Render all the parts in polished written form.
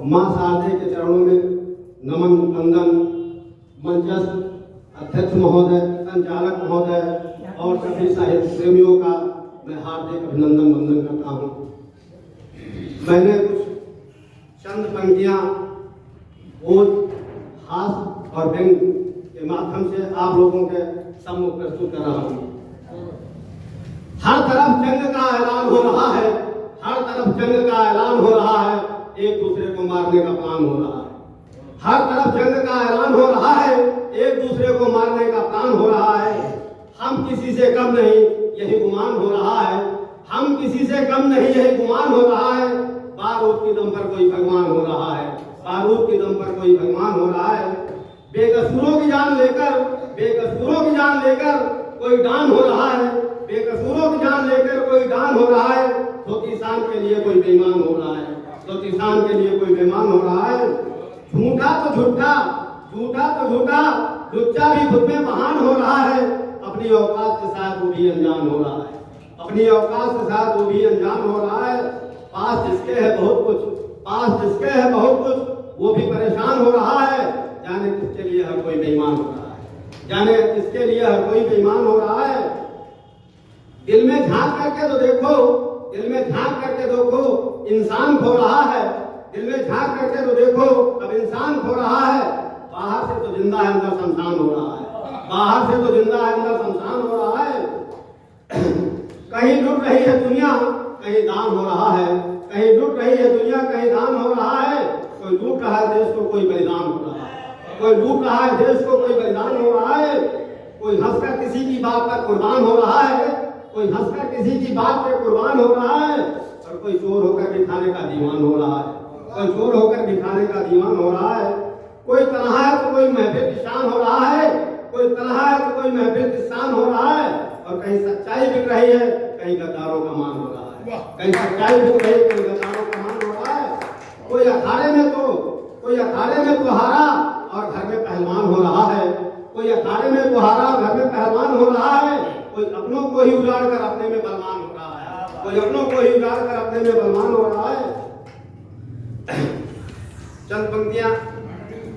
मां शारदे के चरणों में नमन वंदन। मंचस्थ अध्यक्ष महोदय, संचालक महोदय और सभी साहित्य प्रेमियों का मैं हार्दिक अभिनंदन वंदन करता हूँ। मैंने कुछ चंद पंक्तियाँ बोध, हास्य और व्यंग के माध्यम से आप लोगों के सम्मुख प्रस्तुत कर रहा हूँ। हर तरफ जंग का ऐलान हो रहा है, हर तरफ जंग का ऐलान हो रहा है, एक दूसरे को मारने का प्लान हो रहा है। हर तरफ जंग का ऐलान हो रहा है, एक दूसरे को मारने का प्लान हो रहा है। हम किसी से कम नहीं, यही गुमान हो रहा है। हम किसी से कम नहीं, यही गुमान हो रहा है। बारूद की दम पर कोई भगवान हो रहा है, बारूद की दम पर कोई भगवान हो रहा है। बेकसूरों की जान लेकर, बेकसूरों की जान लेकर कोई डान हो रहा है, बेकसूरों की जान लेकर कोई डान हो रहा है। तो किसान के लिए कोई बेईमान हो रहा है, तो किसान के लिए कोई बेईमान हो रहा है। झूठा तो झूठा, झूठा तो झूठा, लुच्चा भी खुद में महान हो रहा है। अपनी औकात के साथ वो भी अनजान हो रहा है, अपनी औकात के साथ वो भी अनजान हो रहा है। पास जिसके है बहुत कुछ, पास जिसके है बहुत कुछ, वो भी परेशान हो रहा है। जाने किसके लिए हर कोई बेईमान हो रहा है, जाने किसके लिए हर कोई बेईमान हो रहा है। दिल में झांक करके तो देखो, दिल में झांक करके देखो, इंसान खो रहा है। दिल में झांक करके तो देखो, अब इंसान खो रहा है। बाहर से तो जिंदा है, अंदर शमशान हो रहा है। बाहर से तो जिंदा है, अंदर शमशान हो रहा है। कहीं लुट रही है दुनिया, कहीं दान हो रहा है। कहीं लुट रही है दुनिया, कहीं दान हो रहा है। कोई लूट रहा है देश को, कोई बलिदान हो रहा है। कोई लूट रहा है देश को, कोई बलिदान हो रहा है। कोई हंसकर किसी की बात पर कुर्बान हो रहा है, कोई हंसकर किसी की बात पे कुर्बान हो रहा है। और कोई चोर होकर भी खाने का दीवान हो रहा है, कोई चोर होकर भी खाने का दीवान हो रहा है। कोई तनहा है तो कोई महफिल की शान हो रहा है, कोई तनहा है तो कोई महफिल की शान हो रहा है। और कहीं सच्चाई बिक रही है, कहीं गद्दारों का मान हो रहा है। कहीं सच्चाई बिक रही है, कहीं गद्दारों का मान हो रहा है। कोई अखाड़े में तो, कोई अखाड़े में तो हारा और घर में पहलवान हो रहा है। कोई अखाड़े में तो हारा और घर में पहलवान हो रहा है। कोई अपनों को ही उजाड़ कर अपने में बलवान हो रहा है, कोई अपनों को ही उजाड़ कर अपने में बलवान हो रहा है। चंद पंक्तियां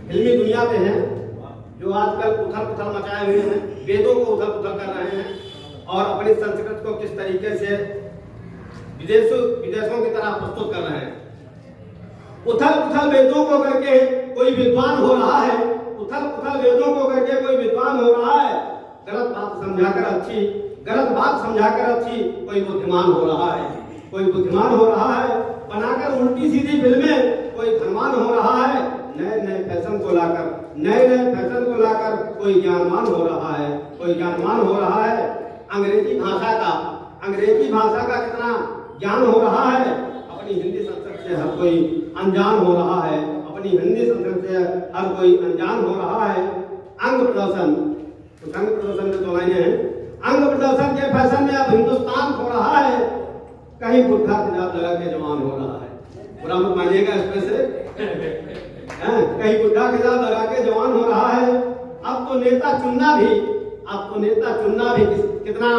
फिल्मी दुनिया में हैं जो आजकल उथल पुथल मचाए हुए हैं, वेदों को उथल पुथल कर रहे हैं और अपनी संस्कृत को किस तरीके से विदेशों की तरह प्रस्तुत कर रहे हैं। उथल पुथल वेदों को करके कोई विद्वान हो रहा है, उथल पुथल वेदों को करके कोई विद्वान हो रहा है। गलत बात समझाकर अच्छी, गलत बात समझाकर अच्छी कोई बुद्धिमान हो रहा है, कोई बुद्धिमान हो रहा है। बनाकर उल्टी सीधी फिल्में कोई धनवान हो रहा है। नए नए फैशन को लाकर, नए नए फैशन को लाकर कोई ज्ञानवान हो रहा है, कोई ज्ञानवान हो रहा है। अंग्रेजी भाषा का, अंग्रेजी भाषा का कितना ज्ञान हो रहा है। अपनी हिंदी संस्कृत से हर कोई अनजान हो रहा है, अपनी हिंदी संस्कृत से हर कोई अनजान हो रहा है। अंग प्रदर्शन, कुछ अंग प्रदर्शन में तो लाइनें हैं। अंग प्रदर्शन के फैशन में अब हिंदुस्तान हो रहा है। कहीं बुढ़ा तेजाब लगा के जवान हो रहा है, बुरा मत मानिएगा इसमें से। कहीं बुढ़ा तेजाब लगा के जवान हो रहा है। अब तो नेता चुनना भी, अब तो नेता चुनना भी कितना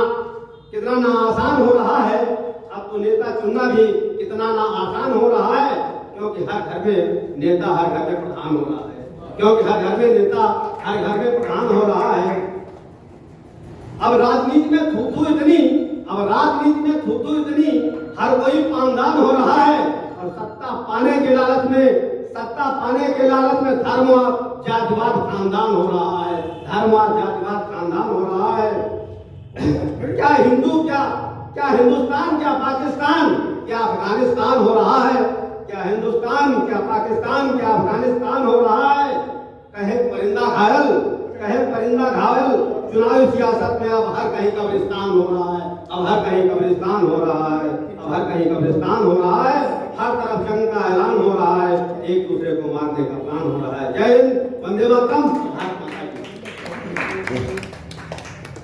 कितना ना आसान हो रहा है। अब तो नेता चुनना भी कितना ना आसान हो रहा है, क्योंकि हर घर में नेता हर घर में प्रधान हो रहा है, क्योंकि हर घर में नेता हर घर में प्रधान हो रहा है। अब राजनीति में थू-थू इतनी, अब राजनीति में थू-थू इतनी, हर कोई पानदान हो रहा है। और सत्ता पाने के लालच में, सत्ता पाने के लालच में धर्म और जातिवाद खानदान हो रहा है, धर्म और जातिवाद खानदान हो रहा है। क्या हिंदू, क्या हिंदुस्तान, क्या पाकिस्तान, क्या अफगानिस्तान हो रहा है। क्या हिंदुस्तान, क्या पाकिस्तान, क्या अफगानिस्तान हो रहा है। कहे परिंदा घायल, कहे परिंदा घायल। चुनावी सियासत में अब हर कहीं कब्रिस्तान हो रहा है, अब हर कहीं कब्रिस्तान हो रहा है, अब हर कहीं कब्रिस्तान हो रहा है। हर तरफ जंग का ऐलान हो रहा है, एक दूसरे को मारने का प्लान हो रहा है। जय हिंद, वंदे मातरम।